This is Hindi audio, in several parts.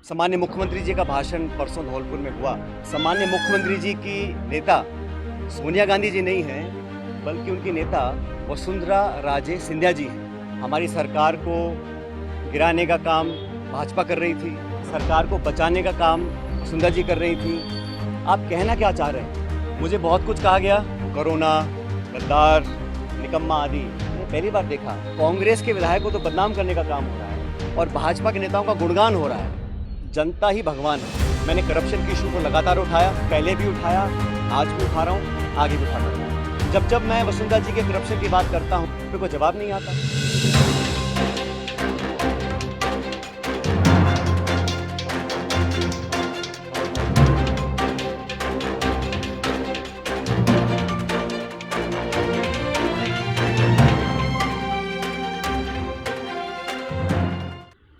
सामान्य मुख्यमंत्री जी का भाषण परसों धौलपुर में हुआ। सामान्य मुख्यमंत्री जी की नेता सोनिया गांधी जी नहीं हैं, बल्कि उनकी नेता वसुंधरा राजे सिंधिया जी हैं। हमारी सरकार को गिराने का काम भाजपा कर रही थी, सरकार को बचाने का काम वसुंधरा जी कर रही थी। आप कहना क्या चाह रहे हैं? मुझे बहुत कुछ कहा गया, कोरोना, गद्दार, निकम्मा आदि। मैंने पहली बार देखा कांग्रेस के विधायकों को तो बदनाम करने का काम हो रहा है और भाजपा के नेताओं का गुणगान हो रहा है। जनता ही भगवान है। मैंने करप्शन के इशू को लगातार उठाया, पहले भी उठाया, आज भी उठा रहा हूँ, आगे भी उठाता रहूँगा। जब मैं वसुंधरा जी के करप्शन की बात करता हूँ तो कोई जवाब नहीं आता।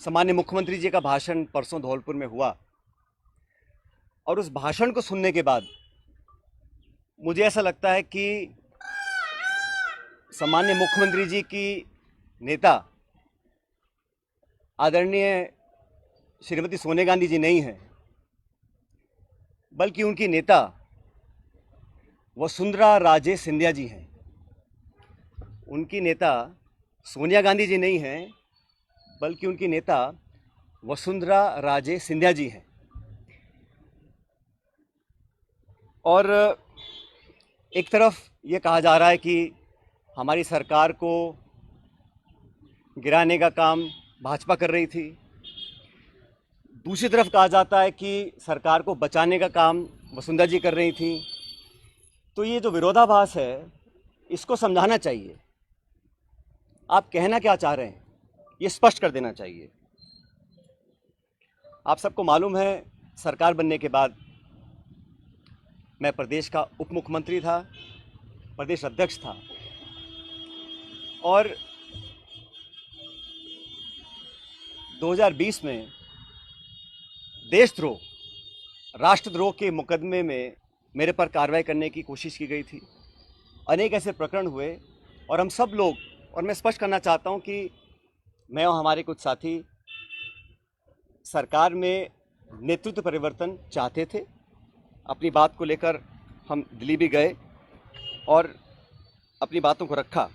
सामान्य मुख्यमंत्री जी का भाषण परसों धौलपुर में हुआ और उस भाषण को सुनने के बाद मुझे ऐसा लगता है कि सामान्य मुख्यमंत्री जी की नेता आदरणीय श्रीमती सोनिया गांधी जी नहीं हैं, बल्कि उनकी नेता वसुंधरा राजे सिंधिया जी हैं। उनकी नेता सोनिया गांधी जी नहीं हैं, बल्कि उनकी नेता वसुंधरा राजे सिंधिया जी हैं। और एक तरफ ये कहा जा रहा है कि हमारी सरकार को गिराने का काम भाजपा कर रही थी, दूसरी तरफ कहा जाता है कि सरकार को बचाने का काम वसुंधरा जी कर रही थी। तो ये जो विरोधाभास है, इसको समझाना चाहिए। आप कहना क्या चाह रहे हैं, ये स्पष्ट कर देना चाहिए। आप सबको मालूम है, सरकार बनने के बाद मैं प्रदेश का उप मुख्यमंत्री था, प्रदेश अध्यक्ष था, और 2020 में देशद्रोह, राष्ट्रद्रोह के मुकदमे में मेरे पर कार्रवाई करने की कोशिश की गई थी। अनेक ऐसे प्रकरण हुए और हम सब लोग, और मैं स्पष्ट करना चाहता हूं कि मैं और हमारे कुछ साथी सरकार में नेतृत्व परिवर्तन चाहते थे। अपनी बात को लेकर हम दिल्ली भी गए और अपनी बातों को रखा।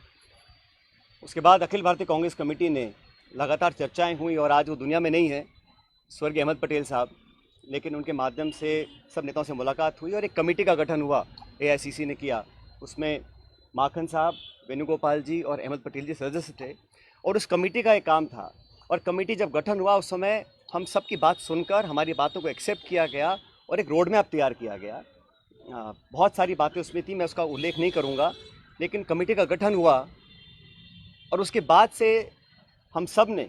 उसके बाद अखिल भारतीय कांग्रेस कमेटी ने लगातार चर्चाएं हुई और आज वो दुनिया में नहीं है, स्वर्गीय अहमद पटेल साहब, लेकिन उनके माध्यम से सब नेताओं से मुलाकात हुई और एक कमेटी का गठन हुआ, एआईसीसी ने किया। उसमें माखन साहब, वेणुगोपाल जी और अहमद पटेल जी सदस्य थे और उस कमेटी का एक काम था। और कमेटी जब गठन हुआ उस समय हम सब की बात सुनकर हमारी बातों को एक्सेप्ट किया गया और एक रोड मैप तैयार किया गया। बहुत सारी बातें उसमें थी, मैं उसका उल्लेख नहीं करूँगा, लेकिन कमेटी का गठन हुआ और उसके बाद से हम सब ने,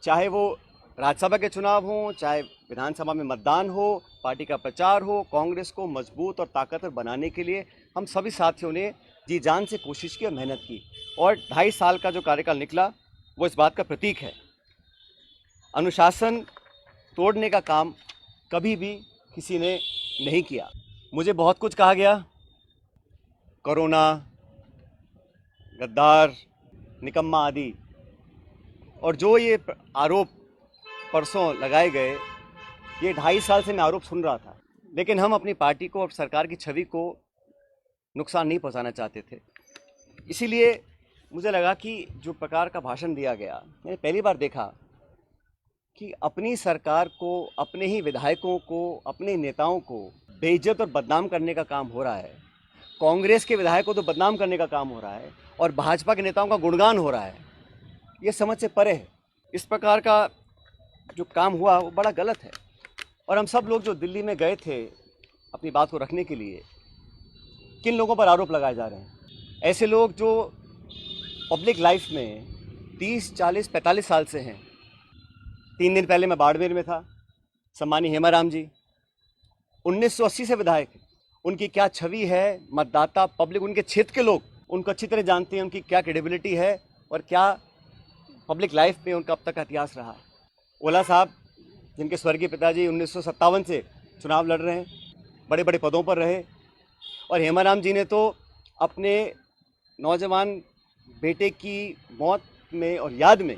चाहे वो राज्यसभा के चुनाव हों, चाहे विधानसभा में मतदान हो, पार्टी का प्रचार हो, कांग्रेस को मजबूत और ताकतवर बनाने के लिए हम सभी साथियों ने जी जान से कोशिश की और मेहनत की। और 2.5 साल का जो कार्यकाल निकला वो इस बात का प्रतीक है। अनुशासन तोड़ने का काम कभी भी किसी ने नहीं किया। मुझे बहुत कुछ कहा गया, कोरोना, गद्दार, निकम्मा आदि, और जो ये आरोप परसों लगाए गए, ये 2.5 साल से मैं आरोप सुन रहा था, लेकिन हम अपनी पार्टी को और सरकार की छवि को नुकसान नहीं पहुंचाना चाहते थे। इसीलिए मुझे लगा कि जो प्रकार का भाषण दिया गया, मैंने पहली बार देखा कि अपनी सरकार को, अपने ही विधायकों को, अपने नेताओं को बेइज्जत और बदनाम करने का काम हो रहा है। कांग्रेस के विधायकों को तो बदनाम करने का काम हो रहा है और भाजपा के नेताओं का गुणगान हो रहा है। ये समझ से परे है। इस प्रकार का जो काम हुआ वो बड़ा गलत है। और हम सब लोग जो दिल्ली में गए थे अपनी बात को रखने के लिए, किन लोगों पर आरोप लगाए जा रहे हैं? ऐसे लोग जो पब्लिक लाइफ में 30, 40, 45 साल से हैं। 3 दिन पहले मैं बाड़मेर में था, सम्मानीय हेमाराम जी 1980 से विधायक हैं। उनकी क्या छवि है, मतदाता, पब्लिक, उनके क्षेत्र के लोग उनको अच्छी तरह जानते हैं, उनकी क्या क्रेडिबिलिटी है और क्या पब्लिक लाइफ में उनका अब तक का इतिहास रहा। ओला साहब, जिनके स्वर्गीय पिताजी 1957 से चुनाव लड़ रहे हैं, बड़े बड़े पदों पर रहे, और हेमाराम जी ने तो अपने नौजवान बेटे की मौत में और याद में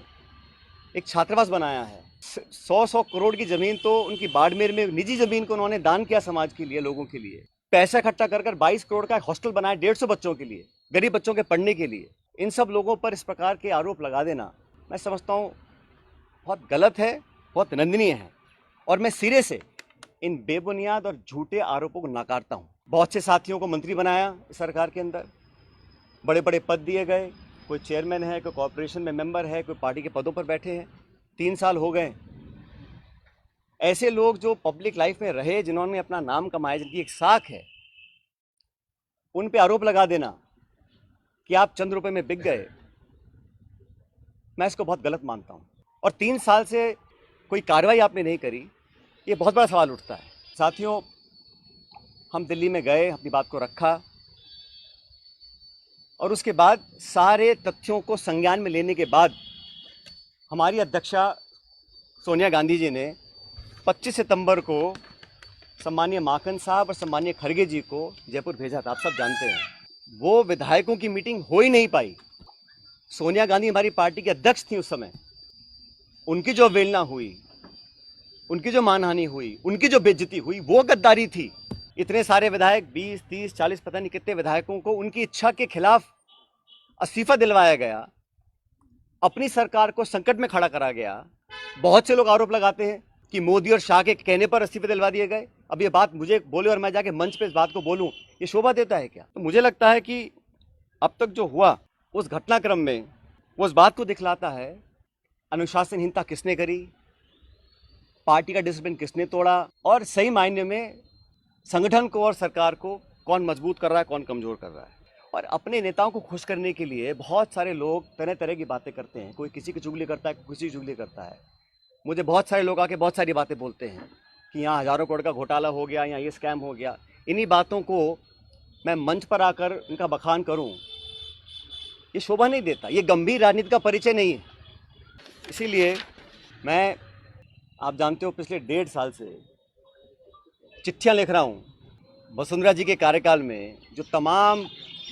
एक छात्रावास बनाया है। 100 करोड़ की ज़मीन तो उनकी बाड़मेर में निजी ज़मीन को उन्होंने दान किया समाज के लिए, लोगों के लिए। पैसा इकट्ठा कर 22 करोड़ का एक हॉस्टल बनाया 150 बच्चों के लिए, गरीब बच्चों के पढ़ने के लिए। इन सब लोगों पर इस प्रकार के आरोप लगा देना मैं समझता हूँ बहुत गलत है, बहुत निंदनीय है, और मैं सिरे से इन बेबुनियाद और झूठे आरोपों को नकारता हूँ। बहुत से साथियों को मंत्री बनाया इस सरकार के अंदर, बड़े बड़े पद दिए गए, कोई चेयरमैन है, कोई कॉर्पोरेशन में मेंबर है, कोई पार्टी के पदों पर बैठे हैं, 3 साल हो गए। ऐसे लोग जो पब्लिक लाइफ में रहे, जिन्होंने अपना नाम कमाया, जिनकी एक साख है, उन पे आरोप लगा देना कि आप चंद रुपए में बिक गए, मैं इसको बहुत गलत मानता हूँ। और 3 साल से कोई कार्रवाई आपने नहीं करी, ये बहुत बड़ा सवाल उठता है। साथियों, हम दिल्ली में गए, अपनी बात को रखा, और उसके बाद सारे तथ्यों को संज्ञान में लेने के बाद हमारी अध्यक्षा सोनिया गांधी जी ने 25 सितंबर को सम्मानीय माकन साहब और सम्मानीय खड़गे जी को जयपुर भेजा था। आप सब जानते हैं वो विधायकों की मीटिंग हो ही नहीं पाई। सोनिया गांधी हमारी पार्टी की अध्यक्ष थी उस समय। उनकी जो अवहेलना हुई, उनकी जो मानहानि हुई, उनकी जो बेइज्जती हुई, वो गद्दारी थी। इतने सारे विधायक, 20, 30, 40 पता नहीं कितने विधायकों को उनकी इच्छा के खिलाफ इस्तीफा दिलवाया गया, अपनी सरकार को संकट में खड़ा करा गया। बहुत से लोग आरोप लगाते हैं कि मोदी और शाह के कहने पर इस्तीफे दिलवा दिए गए। अब ये बात मुझे बोले और मैं जाके मंच पे इस बात को बोलूं, ये शोभा देता है क्या? तो मुझे लगता है कि अब तक जो हुआ उस घटनाक्रम में वो उस बात को दिखलाता है अनुशासनहीनता किसने करी, पार्टी का डिसिप्लिन किसने तोड़ा, और सही मायने में संगठन को और सरकार को कौन मजबूत कर रहा है, कौन कमजोर कर रहा है। और अपने नेताओं को खुश करने के लिए बहुत सारे लोग तरह तरह की बातें करते हैं। कोई किसी की चुगली करता है, कोई किसी की चुगली करता है। मुझे बहुत सारे लोग आके बहुत सारी बातें बोलते हैं कि यहाँ हज़ारों करोड़ का घोटाला हो गया, यहाँ ये स्कैम हो गया। इन्हीं बातों को मैं मंच पर आकर इनका बखान करूँ, ये शोभा नहीं देता, ये गंभीर राजनीति का परिचय नहीं है। इसीलिए मैं, आप जानते हो, पिछले 1.5 साल से चिट्ठियाँ लिख रहा हूँ। वसुंधरा जी के कार्यकाल में जो तमाम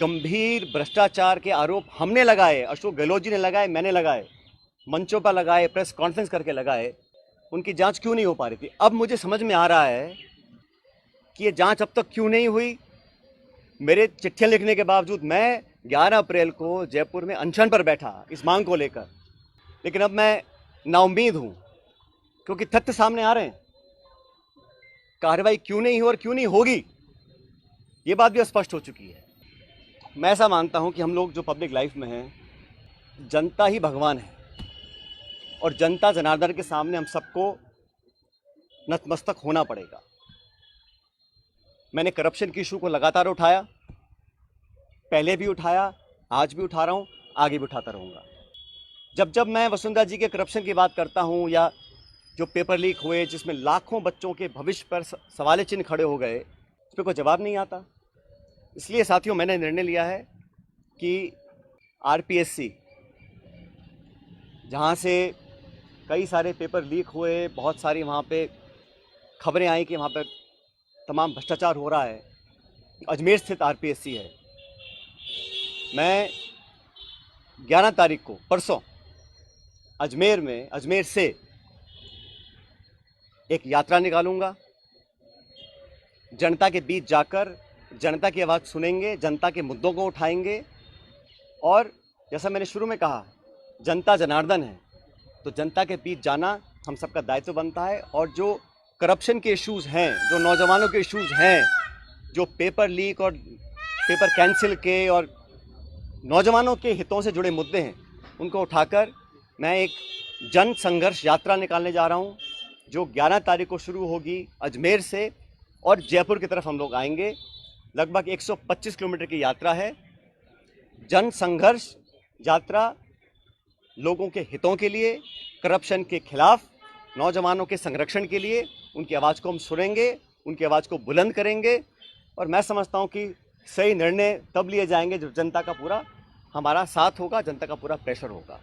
गंभीर भ्रष्टाचार के आरोप हमने लगाए, अशोक गहलोत जी ने लगाए, मैंने लगाए, मंचों पर लगाए, प्रेस कॉन्फ्रेंस करके लगाए, उनकी जांच क्यों नहीं हो पा रही थी। अब मुझे समझ में आ रहा है कि ये जांच अब तक क्यों नहीं हुई। मेरे चिट्ठियाँ लिखने के बावजूद मैं 11 अप्रैल को जयपुर में अनशन पर बैठा इस मांग को लेकर, लेकिन अब मैं नाउम्मीद हूँ क्योंकि तथ्य सामने आ रहे हैं। कार्रवाई क्यों नहीं हो और क्यों नहीं होगी, ये बात भी स्पष्ट हो चुकी है। मैं ऐसा मानता हूं कि हम लोग जो पब्लिक लाइफ में हैं, जनता ही भगवान है, और जनता जनार्दन के सामने हम सबको नतमस्तक होना पड़ेगा। मैंने करप्शन की इशू को लगातार उठाया, पहले भी उठाया, आज भी उठा रहा हूं, आगे भी उठाता रहूँगा। जब जब मैं वसुंधरा जी के करप्शन की बात करता हूं, या जो पेपर लीक हुए जिसमें लाखों बच्चों के भविष्य पर सवाल चिन्ह खड़े हो गए, उस पर कोई जवाब नहीं आता। इसलिए साथियों, मैंने निर्णय लिया है कि आरपीएससी, जहाँ से कई सारे पेपर लीक हुए, बहुत सारी वहाँ पे खबरें आई कि वहाँ पर तमाम भ्रष्टाचार हो रहा है, अजमेर स्थित आरपीएससी है। मैं 11 तारीख को, परसों, अजमेर से एक यात्रा निकालूंगा। जनता के बीच जाकर जनता की आवाज़ सुनेंगे, जनता के मुद्दों को उठाएंगे, और जैसा मैंने शुरू में कहा, जनता जनार्दन है, तो जनता के बीच जाना हम सबका दायित्व बनता है। और जो करप्शन के इश्यूज़ हैं, जो नौजवानों के इश्यूज़ हैं, जो पेपर लीक और पेपर कैंसिल के और नौजवानों के हितों से जुड़े मुद्दे हैं, उनको उठाकर मैं एक जन संघर्ष यात्रा निकालने जा रहा हूं, जो 11 तारीख को शुरू होगी अजमेर से, और जयपुर की तरफ हम लोग आएंगे। लगभग 125 किलोमीटर की यात्रा है। जन संघर्ष यात्रा लोगों के हितों के लिए, करप्शन के खिलाफ, नौजवानों के संरक्षण के लिए। उनकी आवाज़ को हम सुनेंगे, उनकी आवाज़ को बुलंद करेंगे, और मैं समझता हूं कि सही निर्णय तब लिए जाएंगे जब जनता का पूरा हमारा साथ होगा, जनता का पूरा प्रेशर होगा।